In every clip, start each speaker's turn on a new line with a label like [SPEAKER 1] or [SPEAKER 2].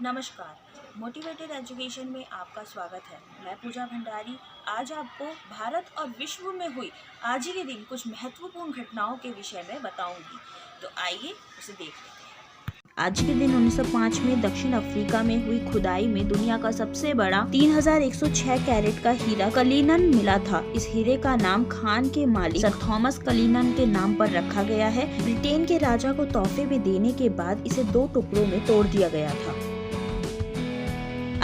[SPEAKER 1] नमस्कार। Motivated education में आपका स्वागत है। मैं पूजा भंडारी आज आपको भारत और विश्व में हुई आज ही के दिन कुछ महत्वपूर्ण घटनाओं के विषय में बताऊंगी। तो आइए उसे देख लेते हैं। आज के दिन 1905 में दक्षिण अफ्रीका में हुई खुदाई में दुनिया का सबसे बड़ा 3106 कैरेट का हीरा कलिनन मिला था। इस हीरे का नाम खान के मालिक सर थॉमस कलिनन के नाम पर रखा गया है। ब्रिटेन के राजा को तोहफे में देने के बाद इसे 2 टुकड़ों में तोड़ दिया गया था।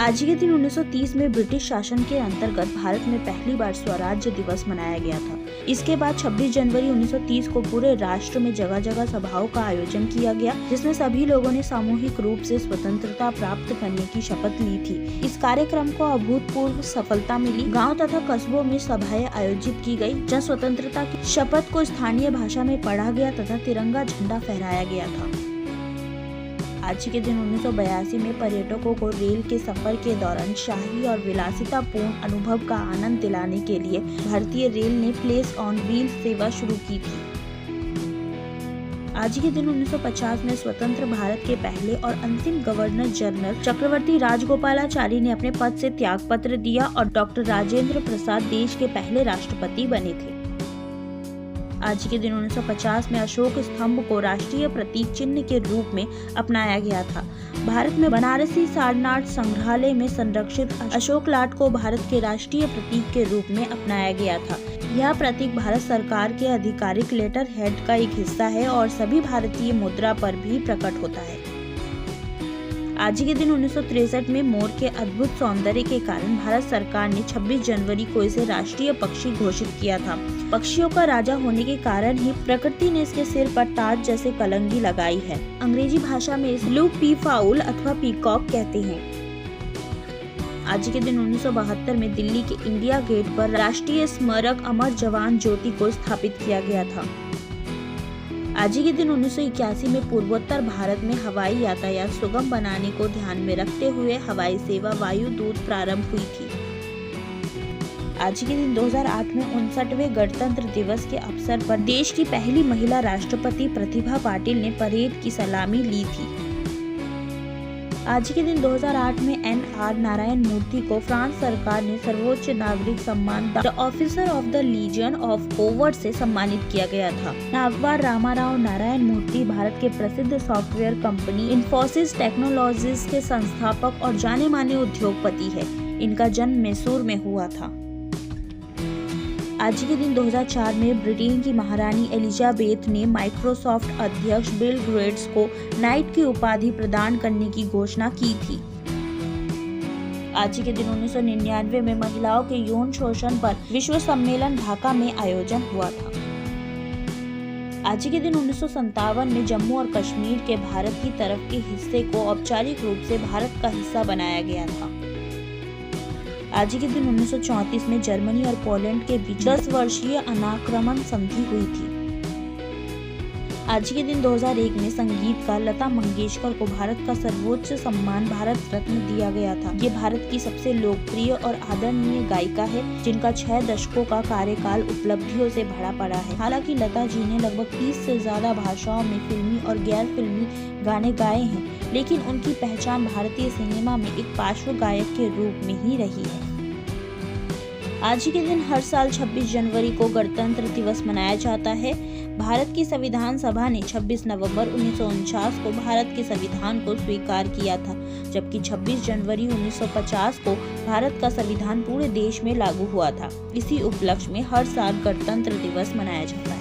[SPEAKER 1] आज के दिन 1930 में ब्रिटिश शासन के अंतर्गत भारत में पहली बार स्वराज्य दिवस मनाया गया था। इसके बाद 26 जनवरी 1930 को पूरे राष्ट्र में जगह जगह सभाओं का आयोजन किया गया, जिसमें सभी लोगों ने सामूहिक रूप से स्वतंत्रता प्राप्त करने की शपथ ली थी। इस कार्यक्रम को अभूतपूर्व सफलता मिली। गाँव तथा कस्बों में सभाएं आयोजित की गयी, जहाँ स्वतंत्रता की शपथ को स्थानीय भाषा में पढ़ा गया तथा तिरंगा झंडा फहराया गया था। आज के दिन 1982 में पर्यटकों को रेल के सफर के दौरान शाही और विलासितापूर्ण अनुभव का आनंद दिलाने के लिए भारतीय रेल ने प्लेस ऑन व्हील सेवा शुरू की थी। आज के दिन 1950 में स्वतंत्र भारत के पहले और अंतिम गवर्नर जनरल चक्रवर्ती राजगोपालाचारी ने अपने पद से त्यागपत्र दिया और डॉक्टर राजेंद्र प्रसाद देश के पहले राष्ट्रपति बने थे। आज के दिन 1950 में अशोक स्तंभ को राष्ट्रीय प्रतीक चिन्ह के रूप में अपनाया गया था। भारत में बनारसी सारनाथ संग्रहालय में संरक्षित अशोक लाट को भारत के राष्ट्रीय प्रतीक के रूप में अपनाया गया था। यह प्रतीक भारत सरकार के आधिकारिक लेटर हेड का एक हिस्सा है और सभी भारतीय मुद्रा पर भी प्रकट होता है। आज के दिन 1963 में मोर के अद्भुत सौंदर्य के कारण भारत सरकार ने 26 जनवरी को इसे राष्ट्रीय पक्षी घोषित किया था। पक्षियों का राजा होने के कारण ही प्रकृति ने इसके सिर पर ताज जैसे कलंगी लगाई है। अंग्रेजी भाषा में इसे ब्लू पी फाउल अथवा पीकॉक कहते हैं। आज के दिन 1972 में दिल्ली के इंडिया गेट पर राष्ट्रीय स्मारक अमर जवान ज्योति को स्थापित किया गया था। आज के दिन 1981 में पूर्वोत्तर भारत में हवाई यातायात सुगम बनाने को ध्यान में रखते हुए हवाई सेवा वायुदूत प्रारंभ हुई थी। आज के दिन 2008 में 59वें गणतंत्र दिवस के अवसर पर देश की पहली महिला राष्ट्रपति प्रतिभा पाटिल ने परेड की सलामी ली थी। आज के दिन 2008 में NR नारायण मूर्ति को फ्रांस सरकार ने सर्वोच्च नागरिक सम्मान the officer of the Legion of Honour से सम्मानित किया गया था। नागवार रामाराव नारायण मूर्ति भारत के प्रसिद्ध सॉफ्टवेयर कंपनी इन्फोसिस टेक्नोलॉजीज के संस्थापक और जाने माने उद्योगपति है। इनका जन्म मैसूर में हुआ था। आज के दिन 2004 में ब्रिटेन की महारानी एलिजाबेथ ने माइक्रोसॉफ्ट अध्यक्ष बिल गेट्स को नाइट की उपाधि प्रदान करने की घोषणा की थी। आज के दिन 1999 में महिलाओं के यौन शोषण पर विश्व सम्मेलन ढाका में आयोजन हुआ था। आज के दिन 1957 में जम्मू और कश्मीर के भारत की तरफ के हिस्से को औपचारिक रूप से भारत का हिस्सा बनाया गया था। आज के दिन 1934 में जर्मनी और पोलैंड के बीच 10 वर्षीय अनाक्रमण संधि हुई थी। आज के दिन 2001 में संगीतकार लता मंगेशकर को भारत का सर्वोच्च सम्मान भारत रत्न दिया गया था। ये भारत की सबसे लोकप्रिय और आदरणीय गायिका है, जिनका 6 दशकों का कार्यकाल उपलब्धियों से भरा पड़ा है। हालांकि लता जी ने लगभग 30 से ज्यादा भाषाओं में फिल्मी और गैर फिल्मी गाने गाए हैं, लेकिन उनकी पहचान भारतीय सिनेमा में एक पार्श्व गायक के रूप में ही रही है। आज के दिन हर साल 26 जनवरी को गणतंत्र दिवस मनाया जाता है। भारत की संविधान सभा ने 26 नवंबर 1949 को भारत के संविधान को स्वीकार किया था, जबकि 26 जनवरी 1950 को भारत का संविधान पूरे देश में लागू हुआ था। इसी उपलक्ष्य में हर साल गणतंत्र दिवस मनाया जाता है।